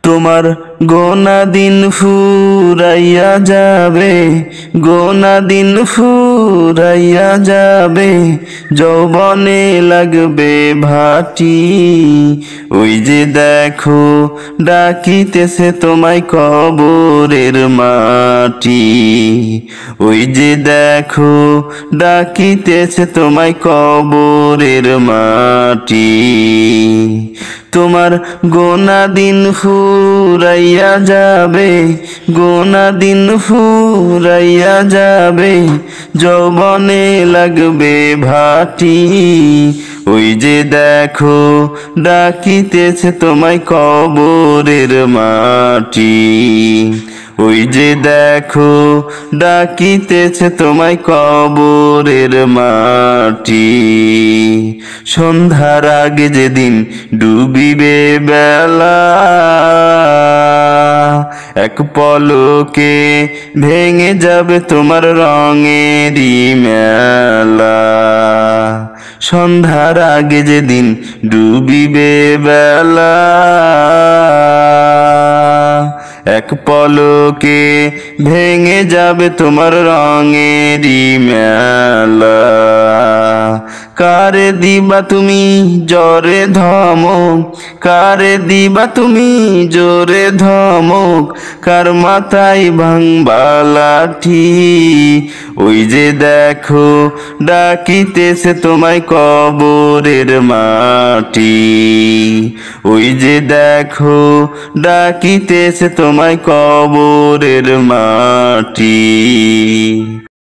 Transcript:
তোমার গোনা দিন ফুরাইয়া যাবে, গোনা দিন ফুরাইয়া যাবে, যৌবনে লাগবে ভাটি। ওই যে দেখো ডাকিতেছে তোমায় কবরের মাটি। ওই যে দেখো ডাকিতেছে তোমায় কবরের মাটি। তোমার গোনা দিন ফুরাইয়া যাবে, গোনা দিন ফুরাইয়া যাবে, যৌবনে লাগবে ভাটি। ওই যে দেখো ডাকিতেছে তোমায় কবরের মাটি। ওই যে দেখো ডাকিতেছে তোমায় কবরের মাটি। সন্ধ্যার আগে যেদিন ডুবিবে বেলা, এক পলকে ভেঙে যাবে তোমার রঙেরই মেলা। সন্ধ্যার আগে যেদিন ডুবিবে বেলা, এক পলকে ভেঙে যাবে তোমার রঙেরই মেলা। কারে দিবা তুমি জোরে ধমক, কারে দিবা তুমি জোরে ধমক, কার মাথায় ভাঙবা লাঠি। ওই যে দেখো ডাকিতেছে তোমায় কবরের মাটি। ওই যে দেখো ডাকিতেছে তোমায় কবরের মাটি।